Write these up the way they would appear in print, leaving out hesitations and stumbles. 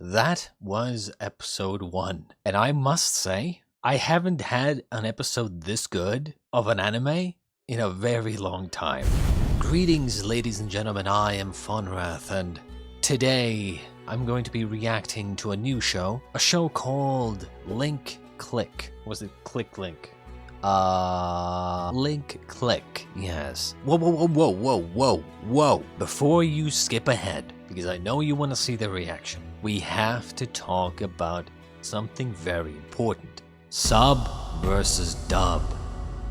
that was episode 1. And I must say, I haven't had an episode this good of an anime in a very long time. Greetings, ladies and gentlemen, I am MrFonrath, and today I'm going to be reacting to a new show. A show called Link Click. Was it Click Link? Link Click, yes. Whoa. Before you skip ahead, because I know you want to see the reaction, we have to talk about something very important. Sub versus dub.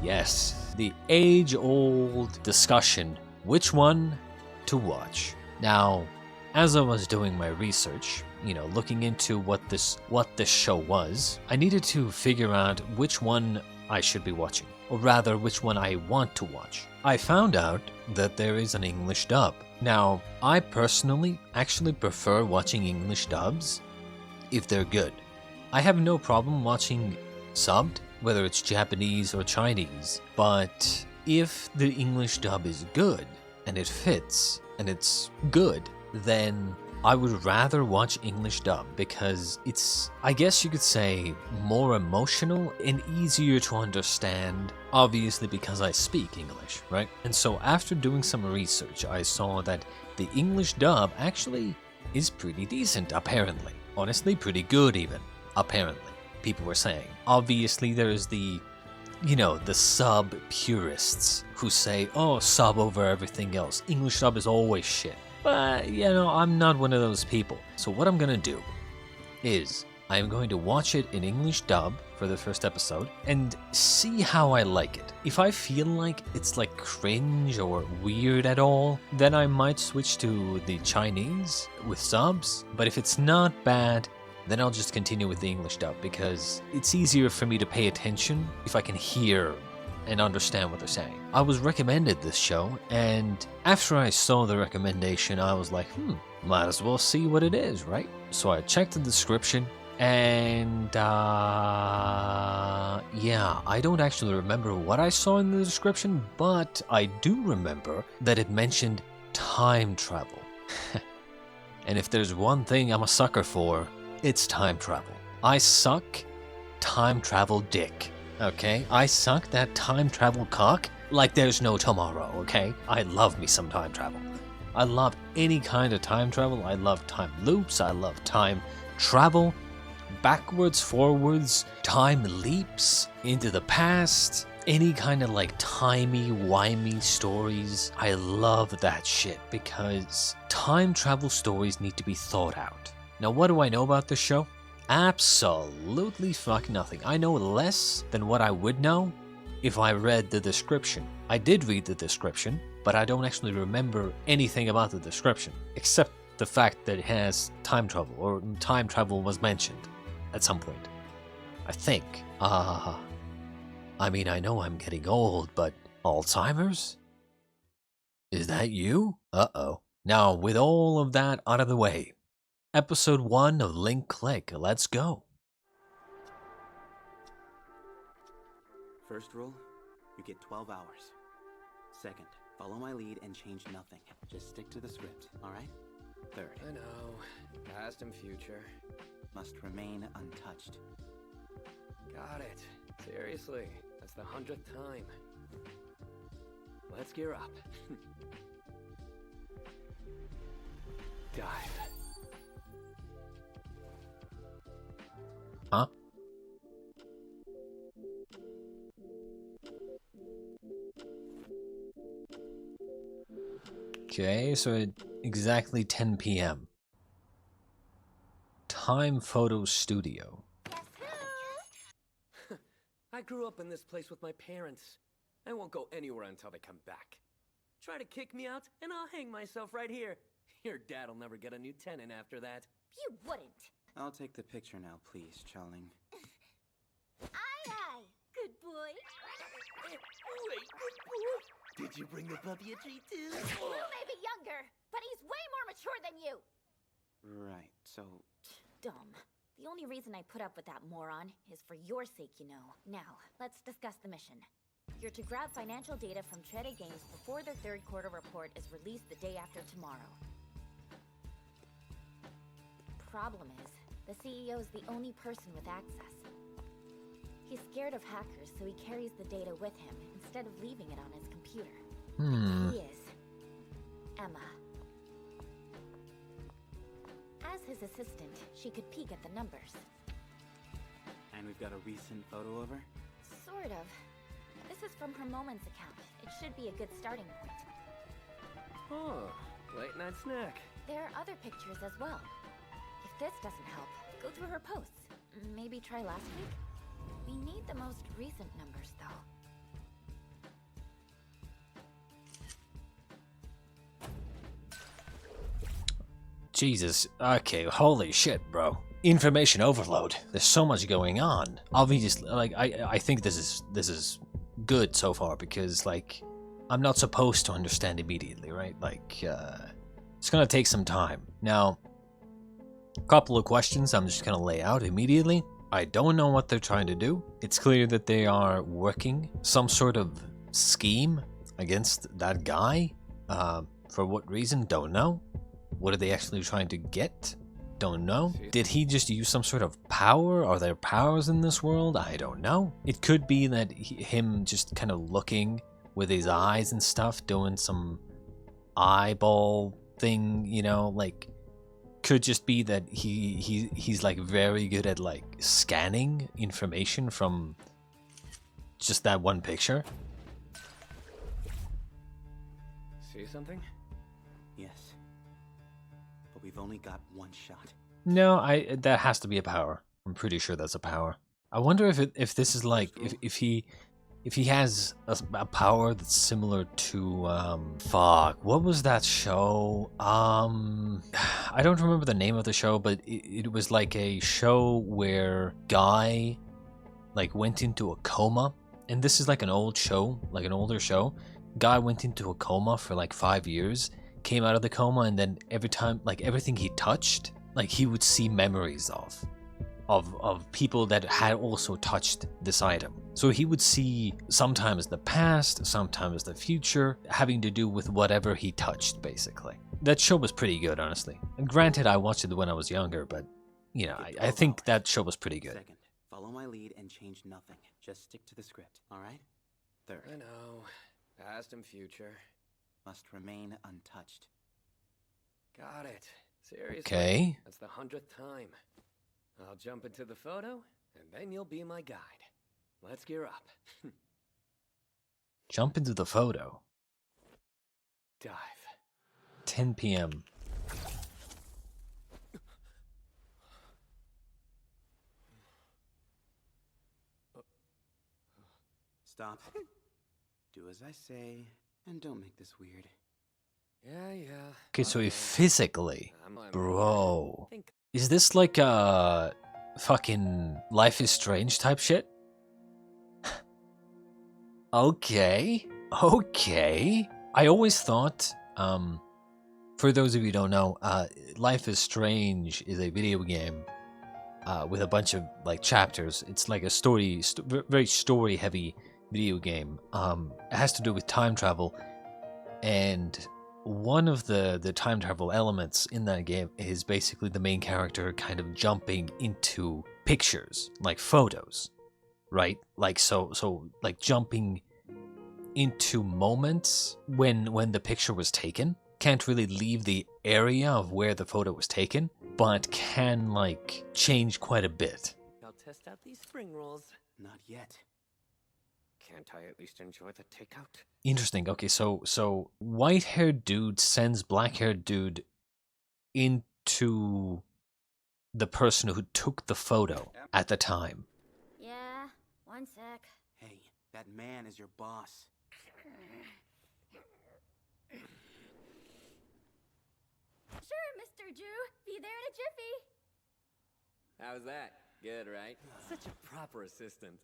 Yes, the age-old discussion, which one to watch. Now, as I was doing my research, looking into what this show was, I needed to figure out which one I should be watching, or rather which one I want to watch. I found out that there is an English dub. Now, I personally actually prefer watching English dubs if they're good. I have no problem watching subbed, whether it's Japanese or Chinese, but if the English dub is good, and it fits, and it's good, then I would rather watch English dub because it's, I guess you could say, more emotional and easier to understand, obviously because I speak English, right? And so after doing some research, I saw that the English dub actually is pretty decent, apparently. Honestly, pretty good even, apparently, people were saying. Obviously there's the sub purists who say, oh, sub over everything else. English dub is always shit. But, I'm not one of those people. So what I'm gonna do is I'm going to watch it in English dub for the first episode and see how I like it. If I feel like it's like cringe or weird at all, then I might switch to the Chinese with subs. But if it's not bad, then I'll just continue with the English dub because it's easier for me to pay attention if I can hear and understand what they're saying. I was recommended this show, and after I saw the recommendation, I was like, might as well see what it is, right? So I checked the description, and yeah, I don't actually remember what I saw in the description, but I do remember that it mentioned time travel. And if there's one thing I'm a sucker for, it's time travel. I suck time travel dick. Okay, I suck that time travel cock like there's no tomorrow, okay? I love me some time travel. I love any kind of time travel. I love time loops. I love time travel. Backwards, forwards, time leaps into the past. Any kind of like timey-wimey stories. I love that shit because time travel stories need to be thought out. Now, what do I know about this show? Absolutely fuck nothing. I know less than what I would know if I read the description. I did read the description, but I don't actually remember anything about the description, except the fact that it has time travel, or time travel was mentioned at some point. I think. I mean, I know I'm getting old, but Alzheimer's? Is that you? Uh-oh. Now, with all of that out of the way, Episode 1 of Link Click, let's go. First rule, you get 12 hours. Second, follow my lead and change nothing. Just stick to the script, alright? Third, I know, past and future. must remain untouched. Got it. Seriously, that's the 100th time. Let's gear up. Dive. Huh? Okay, so at exactly 10 p.m. Time Photo Studio. I grew up in this place with my parents. I won't go anywhere until they come back. Try to kick me out, and I'll hang myself right here. Your dad'll never get a new tenant after that. You wouldn't. I'll take the picture now, please, Charling. Aye, good boy. Wait, good boy. Did you bring the puppy a treat too? You may be younger, but he's way more mature than you. Right, so... Dumb. The only reason I put up with that moron is for your sake, you know. Now, let's discuss the mission. You're to grab financial data from Trade Games before their third quarter report is released the day after tomorrow. problem is, the CEO's the only person with access. He's scared of hackers, so he carries the data with him instead of leaving it on his computer. The key is Emma. As his assistant, she could peek at the numbers. And we've got a recent photo of her? Sort of. This is from her Moments account. It should be a good starting point. Oh, late night snack. There are other pictures as well. If this doesn't help, go through her posts. Maybe try last week? We need the most recent numbers, though. Jesus. Okay, holy shit, bro. Information overload. There's so much going on. Obviously, like, I think this is good so far because, like, I'm not supposed to understand immediately, right? Like, it's gonna take some time. Now, a couple of questions I'm just gonna lay out immediately. I don't know what they're trying to do. It's clear that they are working some sort of scheme against that guy. For what reason? Don't know. What are they actually trying to get? Don't know. Did he just use some sort of power? Are there powers in this world? I don't know. It could be that him just kind of looking with his eyes and stuff, doing some eyeball thing, you know, like, could just be that he's like very good at like scanning information from just that one picture. See something? Yes. But we've only got one shot. No, that has to be a power. I'm pretty sure that's a power. I wonder if this is like if he has a power that's similar to fuck, what was that show? I don't remember the name of the show, but it was like a show where guy like went into a coma, and this is like an old show, like an older show. Guy went into a coma for like 5 years, came out of the coma, and then every time, like, everything he touched, like, he would see memories of people that had also touched this item. So he would see sometimes the past, sometimes the future, having to do with whatever he touched, basically. That show was pretty good, honestly. And granted, I watched it when I was younger, but, you know, I think that show was pretty good. Second, follow my lead and change nothing. Just stick to the script, alright? Third, I know. Past and future. must remain untouched. Got it. Seriously? Okay. That's the 100th time. I'll jump into the photo, and then you'll be my guide. Let's gear up. Jump into the photo. Dive. 10 p.m. Stop. Do as I say, and don't make this weird. Yeah. Okay, so he physically... I'm Bro. think Is this like a fucking Life is Strange type shit? Okay. I always thought, for those of you who don't know, Life is Strange is a video game with a bunch of like chapters. It's like a very story heavy video game. It has to do with time travel, and one of the time travel elements in that game is basically the main character kind of jumping into pictures, like photos, right? Like so like jumping into moments when the picture was taken. Can't really leave the area of where the photo was taken, but can like change quite a bit. I'll test out these spring rolls. Not yet. Can't I at least enjoy the takeout? Interesting. Okay, so white-haired dude sends black-haired dude into the person who took the photo at the time. Yeah, one sec. Hey, that man is your boss. Sure, Mr. Drew. Be there in a jiffy. How's that? Good, right? Such a proper assistant.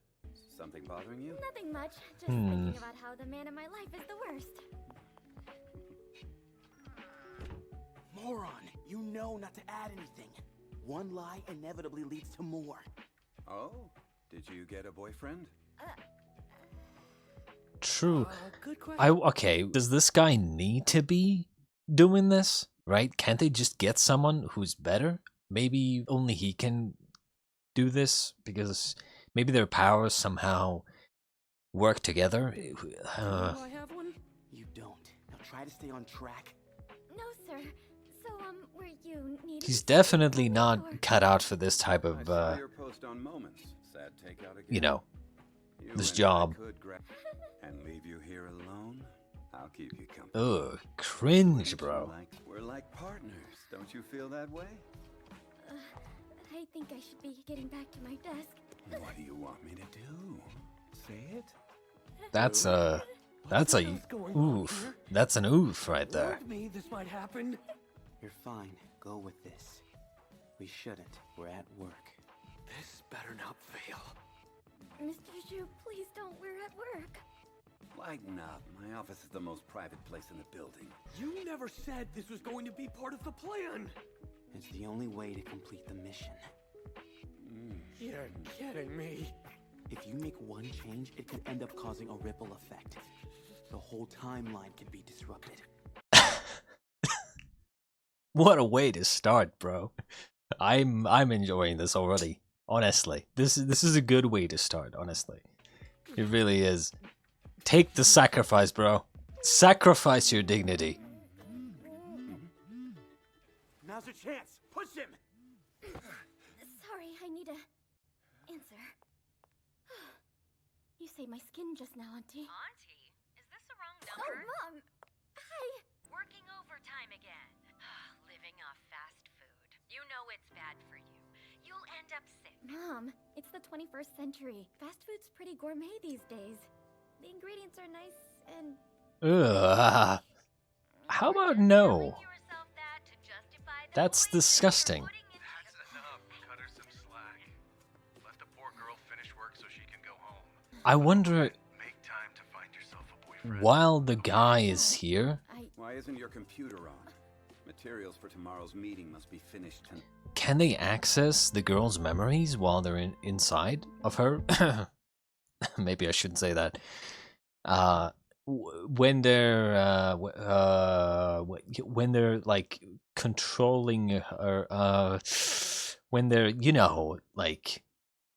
Something bothering you? Nothing much. Just thinking about how the man in my life is the worst. Moron! You know not to add anything. One lie inevitably leads to more. Oh, did you get a boyfriend? True. Good question. Okay, does this guy need to be doing this? Right? Can't they just get someone who's better? maybe only he can do this because maybe their powers somehow work together. Do I have one? You don't. Now try to stay on track. No, sir. So, were you needing He's something definitely from me, not or- cut out for this type I of, saw your post on Moments. Sad takeout again. you know, You this and I job. could and leave you here alone. I'll keep you company. Ugh, cringe, bro. We're like partners. Don't you feel that way? I think I should be getting back to my desk. What do you want me to do? Say it. That's a oof. That's an oof right there. Warned me this might happen. You're fine. Go with this. We shouldn't. We're at work. This better not fail. Mr. Zhu, please don't. We're at work. Lighten up. My office is the most private place in the building. You never said this was going to be part of the plan. It's the only way to complete the mission. You're kidding me. If you make one change, it could end up causing a ripple effect. The whole timeline could be disrupted. What a way to start, bro. I'm enjoying this already. Honestly, this is a good way to start. Honestly, it really is. Take the sacrifice, bro. Sacrifice your dignity. Now's your chance. Push him. Sorry, I need a answer. You saved my skin just now, Auntie. Auntie, is this the wrong Oh, number? Mom! Hi! Working overtime again. Living off fast food. You know it's bad for you. You'll end up sick. Mom, it's the 21st century. Fast food's pretty gourmet these days. The ingredients are nice and... Ugh. How about Telling no? yourself that to justify the That's points that you're disgusting. putting into That's enough. Cut her some slack. Let the poor girl finish work so she can go home. I wonder, Make time to find yourself a boyfriend. while the guy is here, Why isn't your computer on? Materials for tomorrow's meeting must be finished can they access the girl's memories while they're inside of her? Maybe I shouldn't say that. When they're when they're like controlling her, when they're, you know, like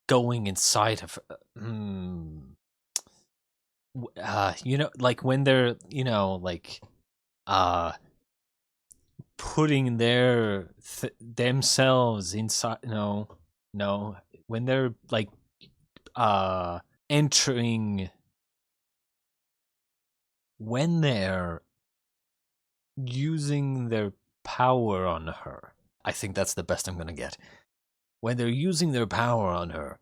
going inside of you know, like when they're, you know, like putting their themselves inside, no, when they're like entering, when they're using their power on her. I think that's the best I'm gonna get. When they're using their power on her,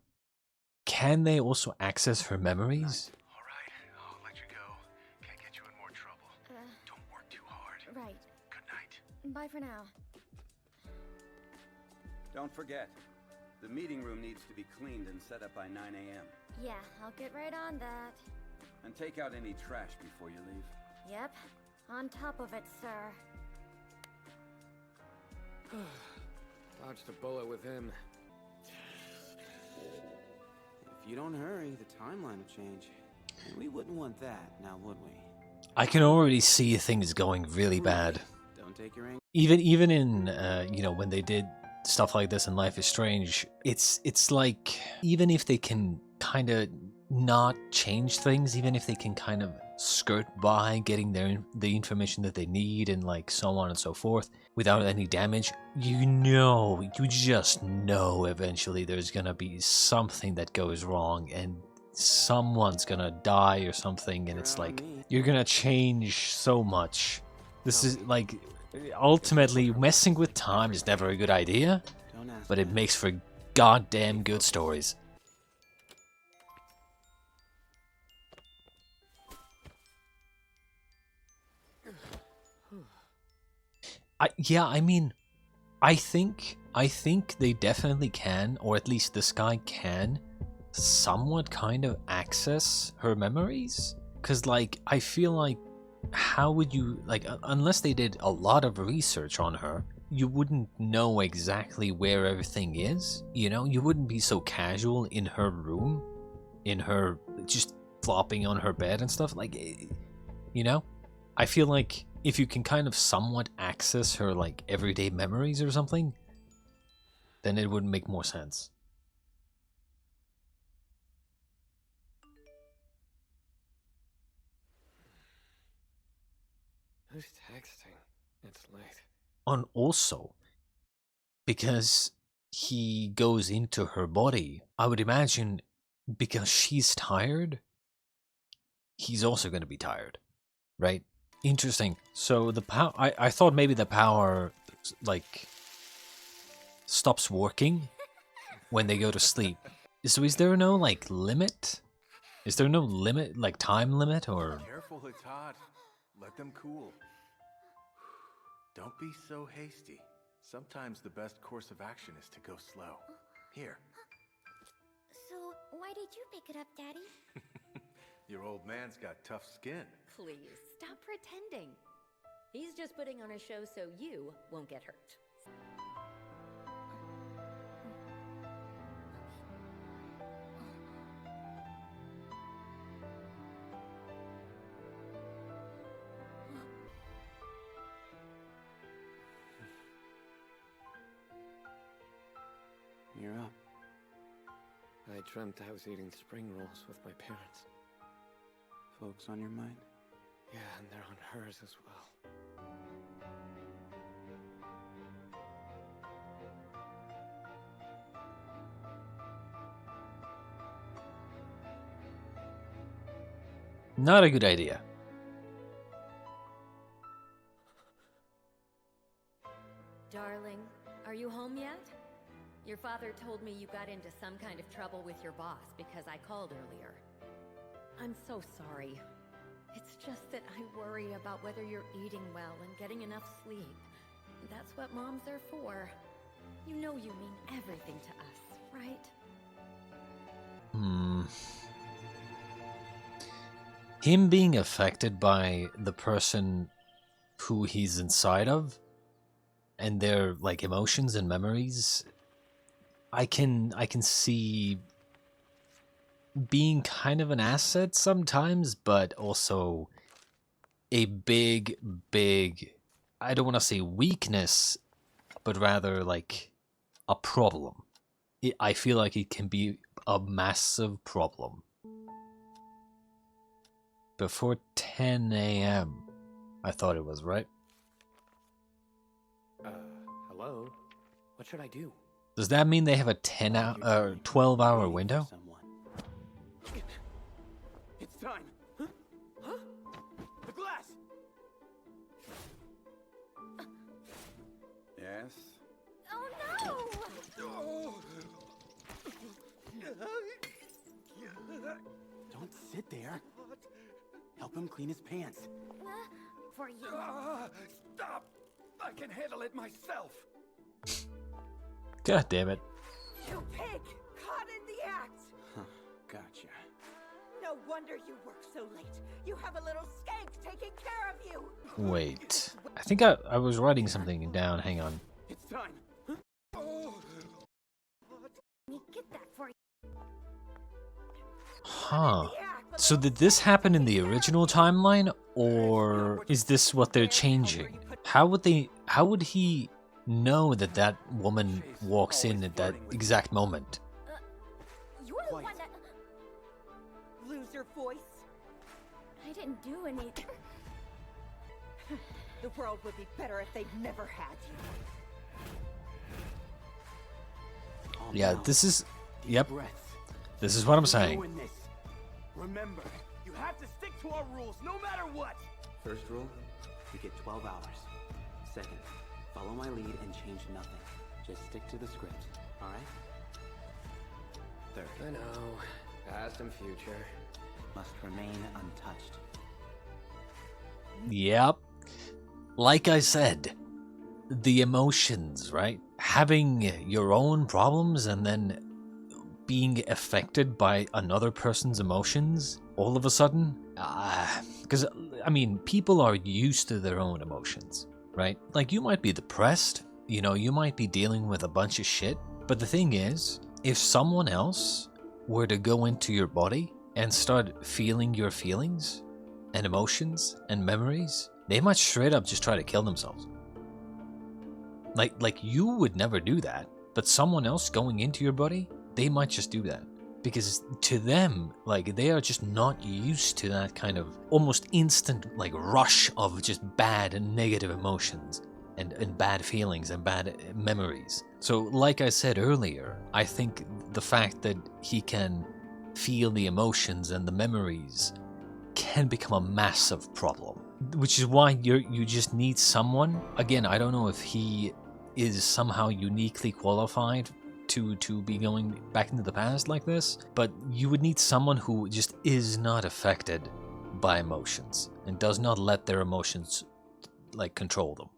can they also access her memories? All right, I'll let you go. Can't get you in more trouble. Don't work too hard. right. Good night. Bye for now. Don't forget, the meeting room needs to be cleaned and set up by 9 a.m. Yeah, I'll get right on that. And take out any trash before you leave. Yep. On top of it, sir. Dodged a bullet with him. If you don't hurry, the timeline will change. And we wouldn't want that, now would we? I can already see things going really bad. Don't take your anger. Even in you know, when they did stuff like this in Life is Strange, it's like, even if they can kind of not change things, even if they can kind of skirt by getting the information that they need and like so on and so forth without any damage, you just know eventually there's gonna be something that goes wrong and someone's gonna die or something, and it's like you're gonna change so much. This is like, ultimately messing with time is never a good idea, Don't ask but it me. makes for goddamn good stories. I mean, I think they definitely can, or at least this guy can, somewhat kind of access her memories. Cause like, I feel like, how would you, like, unless they did a lot of research on her, you wouldn't know exactly where everything is, you know? You wouldn't be so casual in her room, in her, just flopping on her bed and stuff, like, you know? I feel like if you can kind of somewhat access her, like, everyday memories or something, then it would make more sense. Who's texting? It's late. And also, because he goes into her body, I would imagine because she's tired, he's also going to be tired, right? Interesting. So the power, I thought maybe the power, like, stops working when they go to sleep. So is there no, like, limit? Is there no limit, like, time limit, or? Careful, it's hot. Let them cool. Don't be so hasty. Sometimes the best course of action is to go slow. Here. So, why did you pick it up, Daddy? Your old man's got tough skin. Please, stop pretending. He's just putting on a show so you won't get hurt. You're up. I dreamt I was eating spring rolls with my parents. Folks on your mind? Yeah, and they're on hers as well. Not a good idea. Darling, are you home yet? Your father told me you got into some kind of trouble with your boss because I called earlier. I'm so sorry. It's just that I worry about whether you're eating well and getting enough sleep. That's what moms are for. You know you mean everything to us, right? Him being affected by the person who he's inside of and their, like, emotions and memories, I can see being kind of an asset sometimes, but also a big, I don't want to say weakness, but rather like a problem. I feel like it can be a massive problem. Before 10 a.m. I thought it was, right? Hello? What should I do? Does that mean they have a 12-hour window? Someone. It's time. Huh? The glass. Yes? Oh no! Don't sit there. Help him clean his pants. For you. Stop! I can handle it myself. God damn it. You pig! Caught in the act! Huh, gotcha. No wonder you work so late. You have a little skank taking care of you! Wait. I think I was writing something down. Hang on. It's time. Me get that for you. Huh. So did this happen in the original timeline, or is this what they're changing? How would he know that that woman walks in at that exact moment? You're the one that... Lose your voice? I didn't do anything. The world would be better if they'd never had you. Calm Yeah, down. this is... Deep Yep. breaths. This is what I'm We're saying. doing this. Remember, you have to stick to our rules no matter what. First rule, you get 12 hours. Second, follow my lead and change nothing. Just stick to the script, all right? Third, I know. Past and future. must remain untouched. Yep. Like I said, the emotions, right? Having your own problems and then being affected by another person's emotions all of a sudden. Because, I mean, people are used to their own emotions, right? Like, you might be depressed, you know, you might be dealing with a bunch of shit. But the thing is, if someone else were to go into your body and start feeling your feelings and emotions and memories, they might straight up just try to kill themselves. Like you would never do that. But someone else going into your body, they might just do that. Because to them, like, they are just not used to that kind of almost instant, like, rush of just bad and negative emotions and bad feelings and bad memories. So, like I said earlier, I think the fact that he can feel the emotions and the memories can become a massive problem. Which is why you just need someone. Again, I don't know if he is somehow uniquely qualified to be going back into the past like this, but you would need someone who just is not affected by emotions and does not let their emotions, like, control them.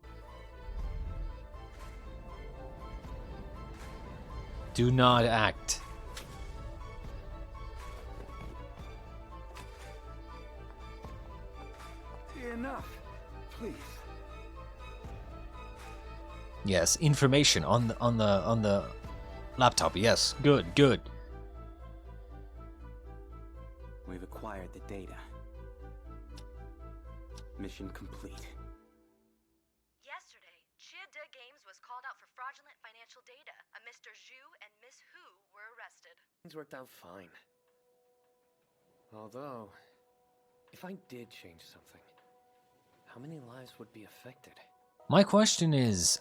Do not act. Enough, please. Yes, information on the laptop. Yes, good. We've acquired the data. Mission complete. Yesterday, Chia De Games was called out for fraudulent financial data. A Mr. Zhu and Miss Hu were arrested. Things worked out fine. Although, if I did change something, how many lives would be affected? My question is,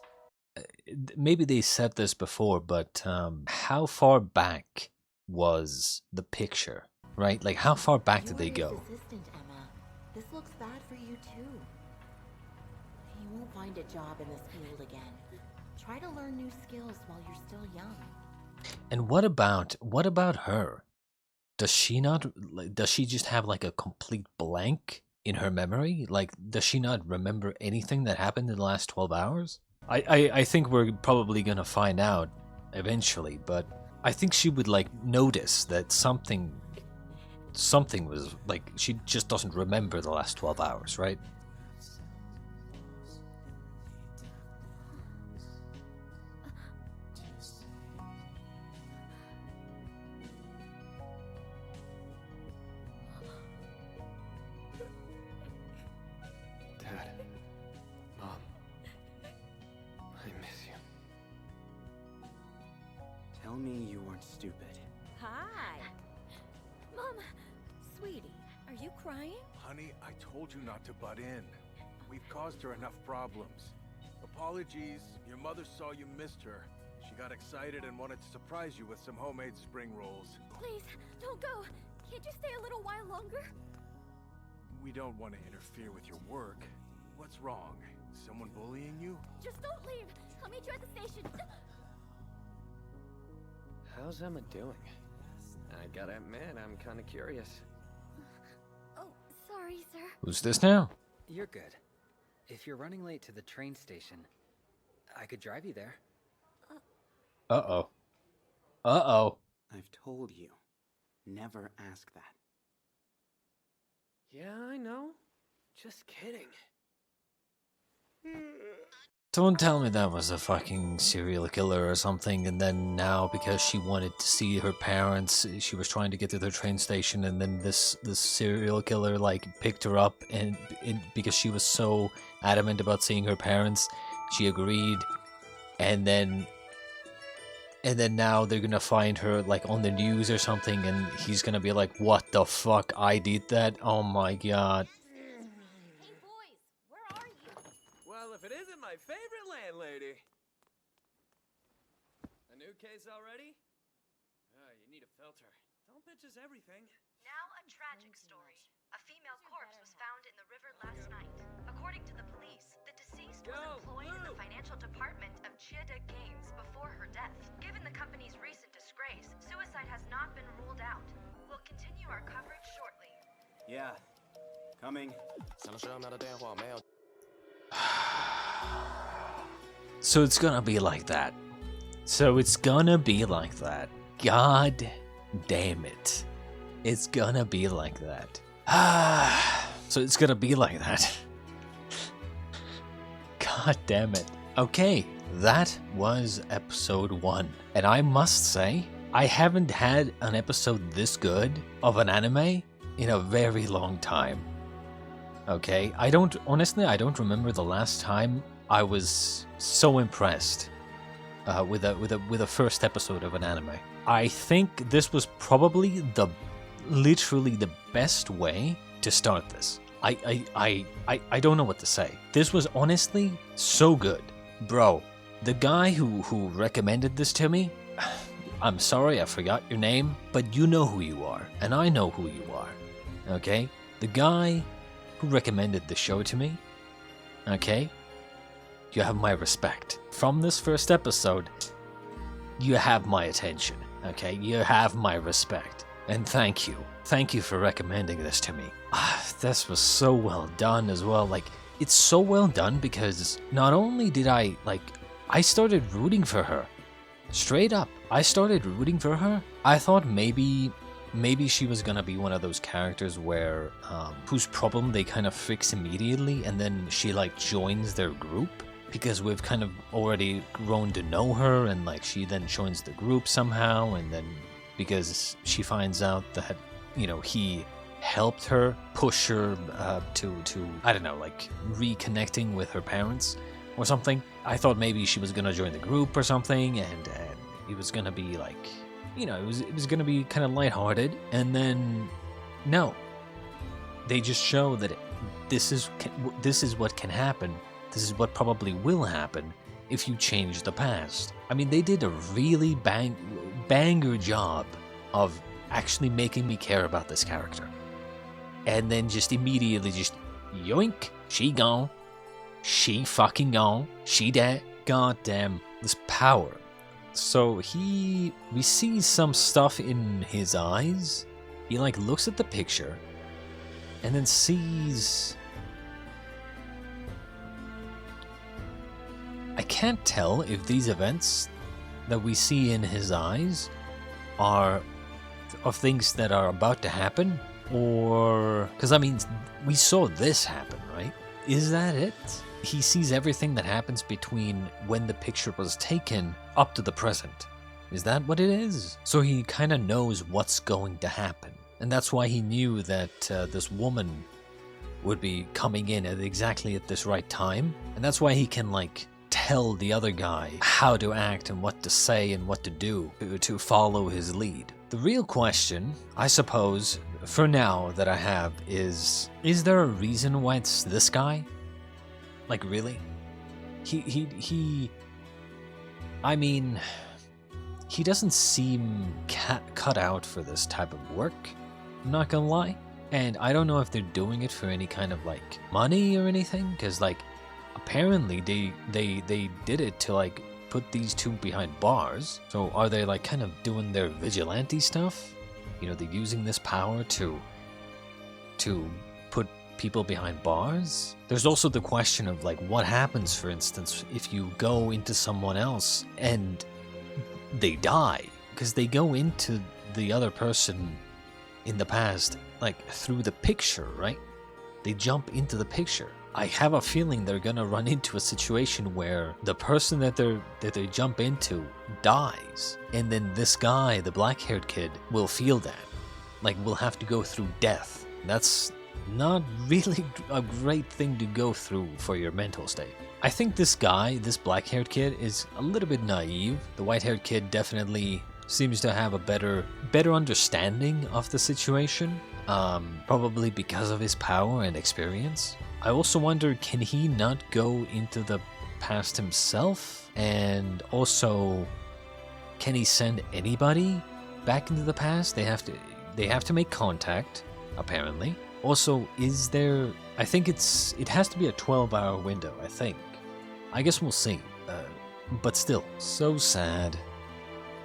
maybe they said this before, but how far back was the picture, right? Like, how far back did they go? Assistant, Emma. This looks bad for you too. You won't find a job in this field again. Try to learn new skills while you're still young. And what about her? Does she not, does she just have like a complete blank in her memory? Like, does she not remember anything that happened in the last 12 hours? I think we're probably gonna find out eventually, but I think she would, like, notice that something was, like, she just doesn't remember the last 12 hours, right? Dad. Mom. I miss you. Tell me you weren't stupid. Hi. Mom, sweetie, are you crying? Honey, I told you not to butt in. We've caused her enough problems. Apologies, your mother saw you missed her. She got excited and wanted to surprise you with some homemade spring rolls. Please, don't go. Can't you stay a little while longer? We don't want to interfere with your work. What's wrong? Someone bullying you? Just don't leave. I'll meet you at the station. How's Emma doing? I gotta admit, I'm kinda curious. Oh, sorry, sir. Who's this now? You're good. If you're running late to the train station, I could drive you there. Uh-oh. Uh-oh. I've told you, never ask that. Yeah, I know. Just kidding. Don't tell me that was a fucking serial killer or something, and then now because she wanted to see her parents, she was trying to get to the train station, and then this serial killer, like, picked her up, and because she was so adamant about seeing her parents, she agreed, and then now they're gonna find her, like, on the news or something, and he's gonna be like, what the fuck, I did that? Oh my god. Hey, boys, where are you? Well, if it isn't my favorite landlady. A new case already? You need a filter. Don't bitches everything. Now a tragic story. A female corpse was found in the river last night. According to the police, the deceased was employed in the financial department of Chia De Games before her death. Given the company's recent disgrace, suicide has not been ruled out. We'll continue our coverage shortly. Yeah, coming. So it's gonna be like that. So it's gonna be like that. God damn it. It's gonna be like that. So it's gonna be like that. God damn it. Okay, that was episode 1. And I must say, I haven't had an episode this good of an anime in a very long time. Okay, honestly, I don't remember the last time I was so impressed with a first episode of an anime. I think this was probably literally the best way to start this. I don't know what to say. This was honestly so good. Bro, the guy who recommended this to me, I'm sorry I forgot your name, but you know who you are, and I know who you are, okay? The guy who recommended the show to me, okay? You have my respect. From this first episode, you have my attention, okay? You have my respect. And thank you. Thank you for recommending this to me. This was so well done as well. Like, it's so well done because not only did I started rooting for her. Straight up, I started rooting for her. I thought maybe she was gonna be one of those characters where, whose problem they kind of fix immediately and then she like joins their group. Because we've kind of already grown to know her and like she then joins the group somehow and then because she finds out that, you know, he helped her push her to I don't know, like reconnecting with her parents or something. I thought maybe she was gonna join the group or something and it was gonna be like, you know, it was gonna be kind of lighthearted, and then no. They just show that this is what can happen. This is what probably will happen if you change the past. I mean, they did a really banger job of actually making me care about this character. And then just immediately just yoink, she gone. She fucking gone. She dead. God damn, this power. So we see some stuff in his eyes. He like looks at the picture and then sees... I can't tell if these events that we see in his eyes are of things that are about to happen, or... Because, I mean, we saw this happen, right? Is that it? He sees everything that happens between when the picture was taken up to the present. Is that what it is? So he kind of knows what's going to happen. And that's why he knew that this woman would be coming in exactly at this right time. And that's why he can, like... tell the other guy how to act and what to say and what to do to follow his lead. The real question, I suppose, for now that I have is there a reason why it's this guy? Like, really? I mean, he doesn't seem cut out for this type of work, I'm not gonna lie. And I don't know if they're doing it for any kind of, like, money or anything, because, like, apparently they did it to like put these two behind bars. So are they like kind of doing their vigilante stuff? You know, they're using this power to put people behind bars? There's also the question of like what happens, for instance, if you go into someone else and they die, because they go into the other person in the past like through the picture, right? They jump into the picture. I have a feeling they're gonna run into a situation where the person that they jump into dies, and then this guy, the black-haired kid, will feel that. Like, will have to go through death. That's not really a great thing to go through for your mental state. I think this guy, this black-haired kid, is a little bit naive. The white-haired kid definitely seems to have a better understanding of the situation, probably because of his power and experience. I also wonder, can he not go into the past himself? And also, can he send anybody back into the past? They have to make contact, apparently. Also, is there... I think it has to be a 12-hour window, I think. I guess we'll see. But still, so sad.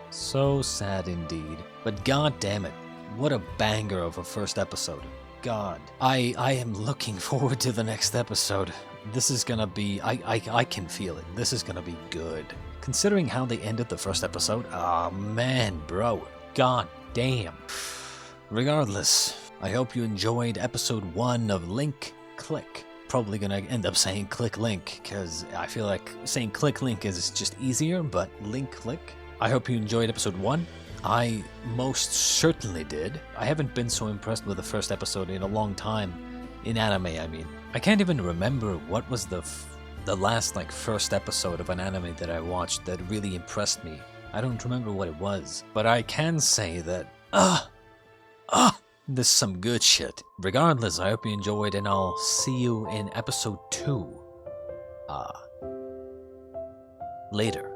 So sad indeed. But god damn it, what a banger of a first episode. God, I am looking forward to the next episode. This is gonna be, I can feel it. This is gonna be good. Considering how they ended the first episode, ah man, bro, god damn. Regardless, I hope you enjoyed episode 1 of Link Click. Probably gonna end up saying Click Link, because I feel like saying Click Link is just easier, but Link Click. I hope you enjoyed episode 1. I most certainly did. I haven't been so impressed with the first episode in a long time. In anime, I mean. I can't even remember what was the the last first episode of an anime that I watched that really impressed me. I don't remember what it was, but I can say that this is some good shit. Regardless, I hope you enjoyed, and I'll see you in episode 2. Later.